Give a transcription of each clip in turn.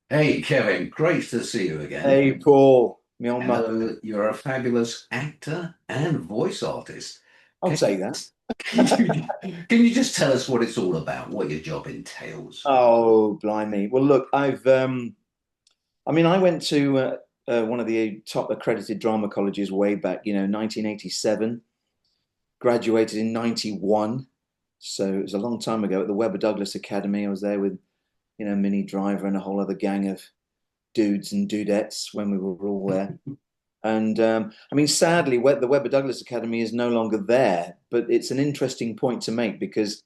Hey, Kevin, great to see you again. Hey, Paul, me old I mate. know you're a fabulous actor and voice artist. I'll Can take that. can you just tell us what it's all about, what your job entails? Oh, blimey. Well, look, I mean, I went to one of the top accredited drama colleges way back, 1987, graduated in 91. So it was a long time ago at the Webber Douglas Academy. I was there with, Minnie Driver and a whole other gang of dudes and dudettes when we were all there. And I mean, sadly, the Webber Douglas Academy is no longer there, but it's an interesting point to make because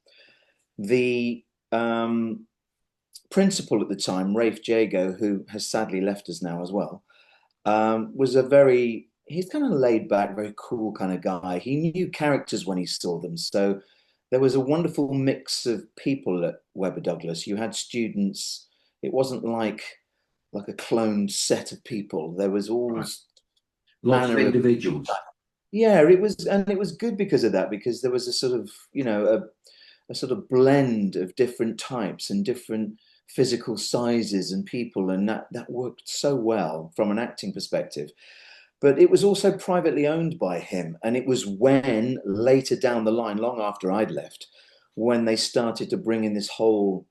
the principal at the time, Rafe Jago, who has sadly left us now as well, was he's kind of laid back, very cool kind of guy. He knew characters when he saw them. So there was a wonderful mix of people at Webber Douglas. You had students, it wasn't like a cloned set of people. There was all Right. Lots of manner of, individuals. yeah, it was, and it was good because of that, because there was a sort of, a sort of blend of different types and different physical sizes and people, and that worked so well from an acting perspective. But it was also privately owned by him, and it was when later down the line, long after I'd left, when they started to bring in this whole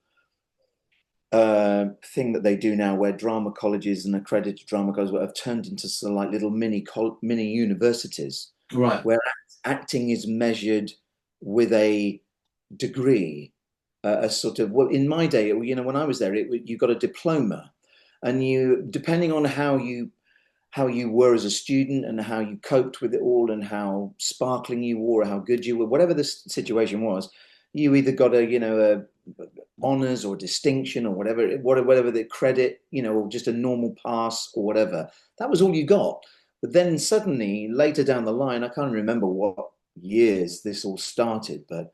thing that they do now, where drama colleges and accredited drama colleges have turned into sort of like little mini universities, Right. where acting is measured with a degree, a sort of, well, in my day, when I was there, you got a diploma, and you, depending on how you were as a student and how you coped with it all and how sparkling you were, or how good you were, whatever the situation was, you either got a honors or distinction or whatever the credit, or just a normal pass or whatever. That was all you got. But then suddenly, later down the line, I can't remember what years this all started, but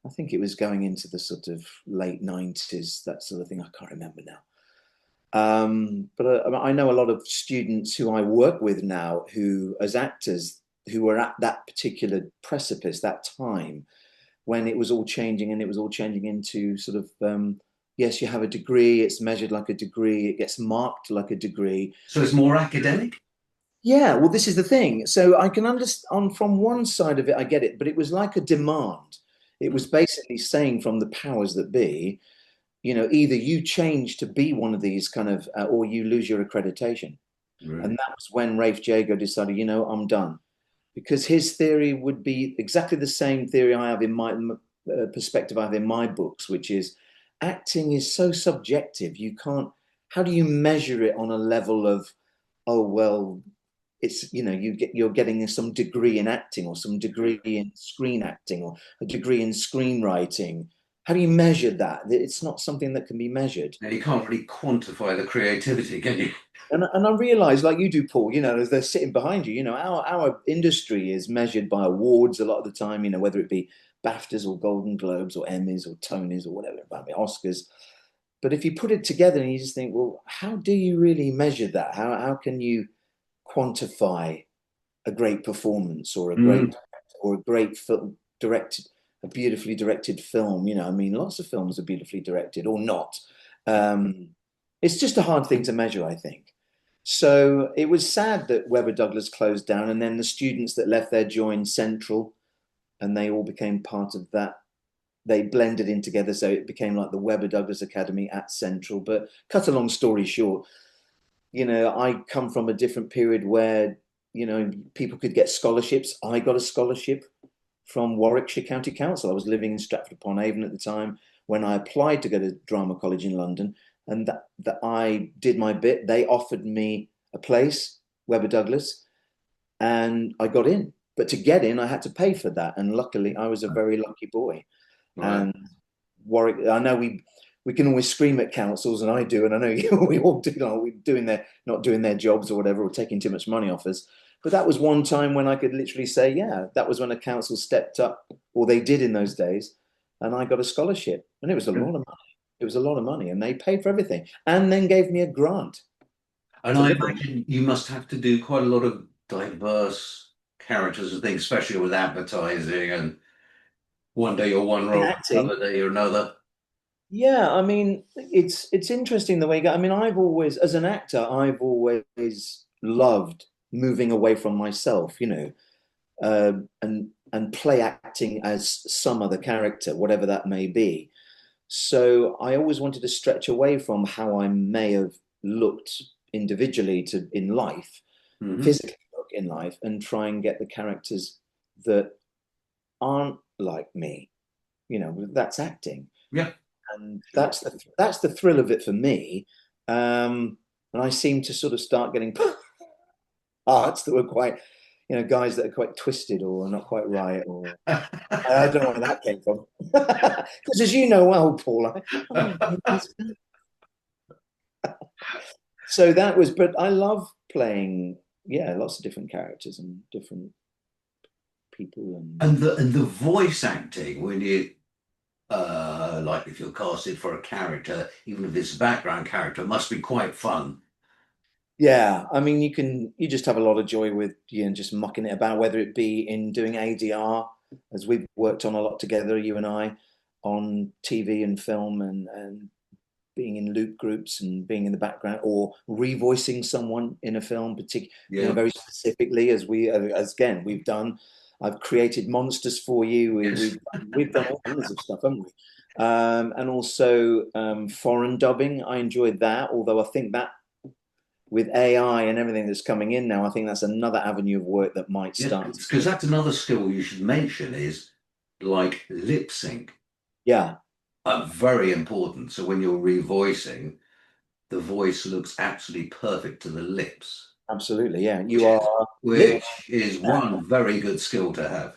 I think it was going into the sort of late 90s, that sort of thing. I can't remember now. But I know a lot of students who I work with now who, as actors, who were at that particular precipice, that time when it was all changing, and it was all changing into sort of, yes, you have a degree, it's measured like a degree, it gets marked like a degree. So it's more academic? Yeah, well, this is the thing. So I can understand from one side of it, I get it, but it was like a demand. It was basically saying from the powers that be, either you change to be one of these kind of, or you lose your accreditation. And Right. that was when Rafe Jago decided, I'm done. Because his theory would be exactly the same theory I have in my perspective I have in my books, which is acting is so subjective. You can't, how do you measure it on a level of, oh, well, it's, you're getting some degree in acting or some degree in screen acting or a degree in screenwriting. How do you measure that? It's not something that can be measured. And you can't really quantify the creativity, can you? And I realize, like you do, Paul, as they're sitting behind you, our industry is measured by awards a lot of the time, whether it be BAFTAs or Golden Globes or Emmys or Tonys or whatever, it might be Oscars. But if you put it together and you just think, well, how do you really measure that? How can you quantify a great performance or a Mm. great film directed, a beautifully directed film? I mean, lots of films are beautifully directed or not. Um, it's just a hard thing to measure, I think. So it was sad that Webber Douglas closed down, and then the students that left there joined Central, and they all became part of that. They blended in together, so it became like the Webber Douglas Academy at Central. But cut a long story short, I come from a different period where, people could get scholarships. I got a scholarship from Warwickshire County Council. I was living in Stratford upon Avon at the time when I applied to go to drama college in London, and that I did my bit. They offered me a place, Webber Douglas, and I got in. But to get in, I had to pay for that, and luckily, I was a very lucky boy. Right. And Warwick, I know we can always scream at councils, and I do, and I know we all do, we're doing their not doing their jobs or whatever, or taking too much money off us. But that was one time when I could literally say, yeah, that was when a council stepped up, or they did in those days, and I got a scholarship, and it was a lot of money. It was a lot of money, and they paid for everything, and then gave me a grant And to I live on. imagine you must have to do quite a lot of diverse characters and things, especially with advertising and one day you're one In role, acting, another day you're another. Yeah, I mean, it's interesting the way you go. I mean, I've always, as an actor, I've always loved moving away from myself, and play acting as some other character, whatever that may be. So I always wanted to stretch away from how I may have looked individually to in life, Hmm. physically look in life, and try and get the characters that aren't like me. That's acting, Yeah, and sure. that's the thrill of it for me. And I seem to sort of start getting parts that were quite, guys that are quite twisted or not quite right, or I don't know where that came from. Because as you know well, Paul, so that was, but I love playing, yeah, lots of different characters and different people, and And the voice acting when you like if you're casted for a character, even if it's a background character, must be quite fun. yeah, I mean, you just have a lot of joy with just mucking it about, whether it be in doing ADR, as we've worked on a lot together, you and I, on TV and film, and being in loop groups and being in the background, or revoicing someone in a film, particular, Yeah. very specifically, as again we've done. I've created monsters for you. Yes. We've done all kinds of stuff, haven't we? And also foreign dubbing. I enjoyed that, although I think that with AI and everything that's coming in now, I think that's another avenue of work that might Yes, start to because get. that's another skill you should mention is like lip sync. Yeah, Very important. So when you're revoicing, the voice looks absolutely perfect to the lips, absolutely. Yeah, which you is are lip. which is one very good skill to have.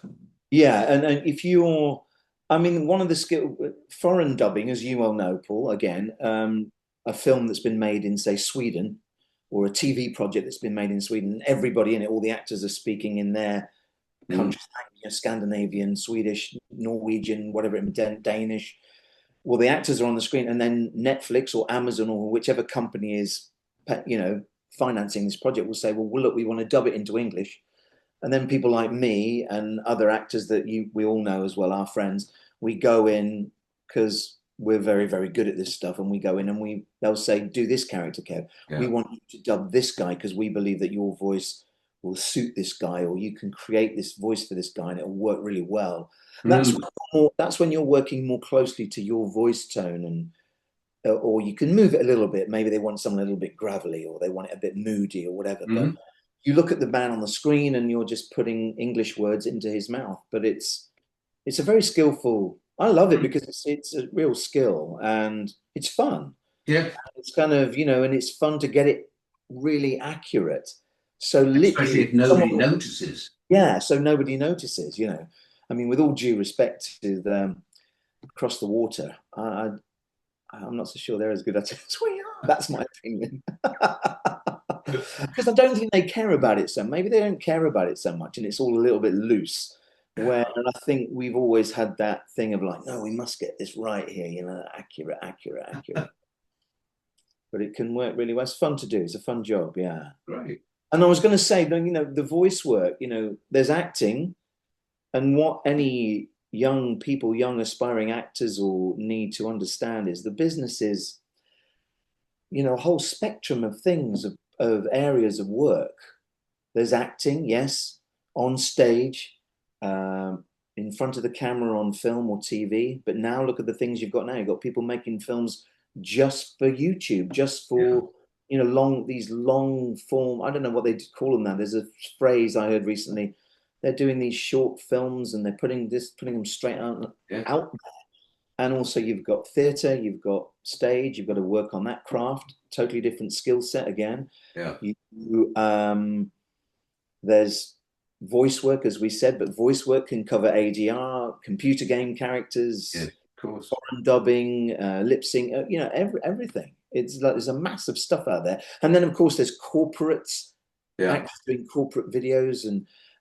Yeah, and if you're, I mean, one of the foreign dubbing, as you well know, Paul, again, a film that's been made in, say, Sweden, or a TV project that's been made in Sweden, everybody in it, all the actors are speaking in their Mm. country, Scandinavian, Swedish, Norwegian, whatever, Danish. Well, the actors are on the screen, and then Netflix or Amazon or whichever company is, financing this project will say, well, look, we want to dub it into English. And then people like me and other actors that we all know as well, our friends, we go in because we're very, very good at this stuff. And we go in and they'll say, do this character, Kev. We Yeah. want you to dub this guy because we believe that your voice will suit this guy, or you can create this voice for this guy and it'll work really well. That's Mm. that's when you're working more closely to your voice tone, and or you can move it a little bit. Maybe they want something a little bit gravelly, or they want it a bit moody or whatever. But Mhm. you look at the man on the screen and you're just putting English words into his mouth. But it's a very skillful. I love it because it's a real skill and it's fun. Yeah. It's kind of, and it's fun to get it really accurate. So Especially literally, if nobody notices. yeah, so nobody notices. I mean, with all due respect to them across the water, I'm not so sure they're as good at it as we are. That's my opinion. Because I don't think they care about it so. Maybe they don't care about it so much, and it's all a little bit loose. Where Yeah. and I think we've always had that thing of like, no, we must get this right here, accurate, accurate, accurate. But it can work really well. It's fun to do. It's a fun job, yeah. Great. And I was going to say, the voice work. There's acting, and what any young people, young aspiring actors, all need to understand is the business is, a whole spectrum of things, of areas of work. There's acting, yes, on stage, in front of the camera on film or TV. But now look at the things you've got now. You've got people making films just for YouTube, just Yeah. for, these long form. I don't know what they call them now. There's a phrase I heard recently. They're doing these short films and they're putting them straight Yeah. out. And also you've got theatre, you've got stage, you've got to work on that craft, totally different skill set again. Yeah. You There's voice work, as we said, but voice work can cover ADR, computer game Yeah. characters, Of course. foreign dubbing, lip sync, everything. It's like there's a massive stuff out there. And then of course there's corporates, Yeah. actors doing corporate videos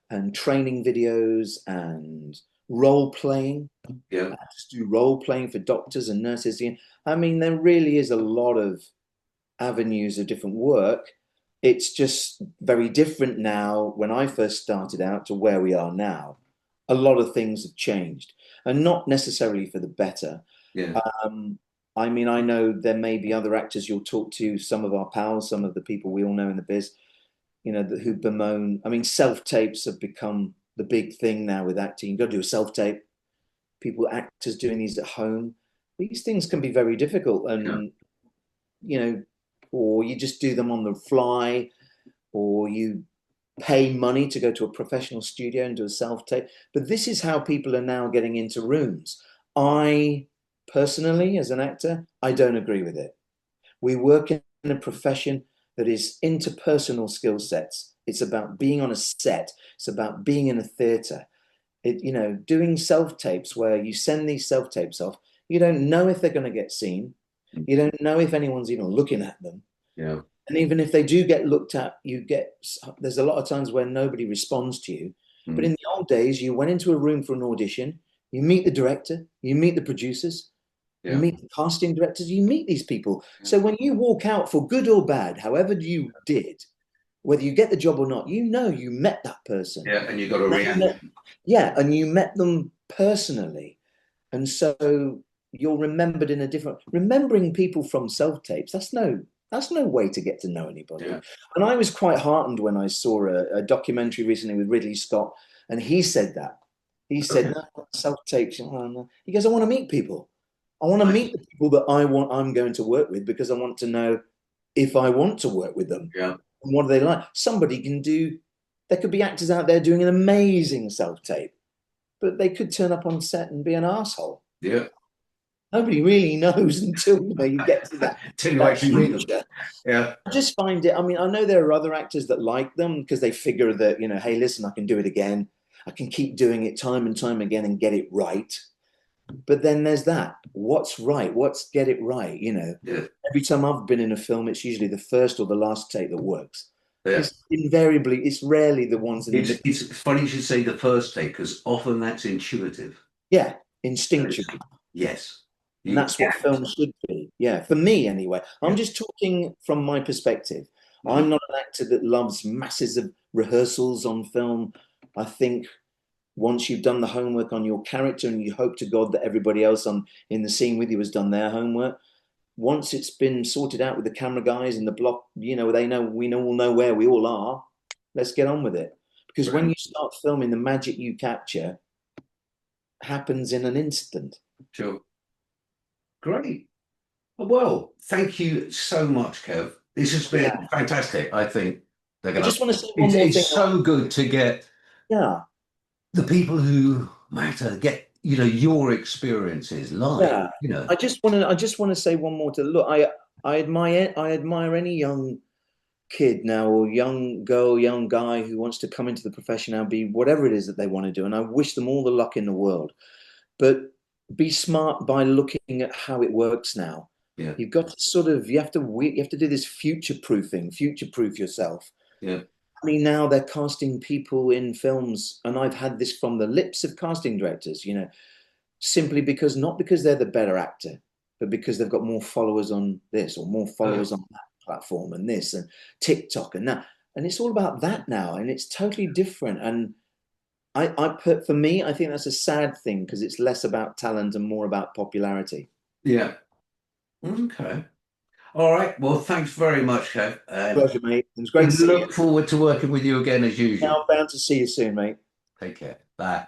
and training videos and role playing. Yeah. Actors do role playing for doctors and nurses. I mean, there really is a lot of avenues of different work. It's just very different now when I first started out to where we are now. A lot of things have changed, and not necessarily for the better. Yeah. Um, I mean, I know there may be other actors you'll talk to, some of our pals, some of the people we all know in the biz, you know, who bemoan. I mean, self-tapes have become the big thing now with acting. You've got to do a self-tape. People, actors doing these at home. These things can be very difficult, Yeah. and you know, or you just do them on the fly, or you pay money to go to a professional studio and do a self-tape. But this is how people are now getting into rooms. I personally, as an actor, I don't agree with it. We work in a profession that is interpersonal skill sets. It's about being on a set. It's about being in a theater. You know, doing self-tapes where you send these self-tapes off, you don't know if they're going to get seen. You don't know if anyone's even looking at them. Yeah. And even if they do get looked at, there's a lot of times where nobody responds to you. But Mm. in the old days, you went into a room for an audition, you meet the director, you meet the producers, you Yeah. meet the casting directors, you meet these people. Yeah. So when you walk out, for good or bad, however you did, whether you get the job or not, you know you met that person. Yeah. And you got a reaction. Yeah, and you met them personally. And so you're remembered in a different, remembering people from self-tapes, that's no way to get to know anybody. Yeah. And I was quite heartened when I saw a documentary recently with Ridley Scott, and he said that. He said, Okay. no, self-tapes. He goes, I want to meet people. I want to Nice. meet the people that I'm going to work with, because I want to know if I want to work with them. Yeah. And what do they like? Somebody can do, there could be actors out there doing an amazing self-tape, but they could turn up on set and be an asshole. Yeah. Nobody really knows until you get to that. Till you actually meet them. Future. Yeah. I just find it. I mean, I know there are other actors that like them because they figure that, you know, hey, listen, I can do it again. I can keep doing it time and time again and get it right. But then there's that. What's right? What's get it right? You know, Yeah. every time I've been in a film, it's usually the first or the last take that works. Yeah. It's rarely the ones in the middle. It's funny you should say the first take, because often that's intuitive. Yeah, instinctual. Yes. And that's what film should be. Yeah, for me anyway. I'm just talking from my perspective. I'm not an actor that loves masses of rehearsals on film. I think once you've done the homework on your character and you hope to God that everybody else in the scene with you has done their homework, once it's been sorted out with the camera guys in the block, you know, we all know where we all are. Let's get on with it. Because when you start filming, the magic you capture happens in an instant. Sure. Great. Well, thank you so much, Kev. This has been fantastic. I think I just want to say one more thing. It's so good to get the people who matter, get, you know, your experiences live. Yeah. You know. I just want to say one more to look. I admire any young kid now, or young girl, young guy who wants to come into the profession and be whatever it is that they want to do. And I wish them all the luck in the world. But be smart by looking at how it works now. Yeah. You've got to you have to do this future-proof yourself. Yeah. I mean, now they're casting people in films, and I've had this from the lips of casting directors, you know, simply because, not because they're the better actor, but because they've got more followers on this or more followers on that platform and this and TikTok and that. And it's all about that now, and it's totally different. And for me, I think that's a sad thing, because it's less about talent and more about popularity. Yeah. Okay. All right. Well, thanks very much, Kev. Pleasure, mate. It was great to see you. Look forward to working with you again as usual. Now I'm bound to see you soon, mate. Take care. Bye.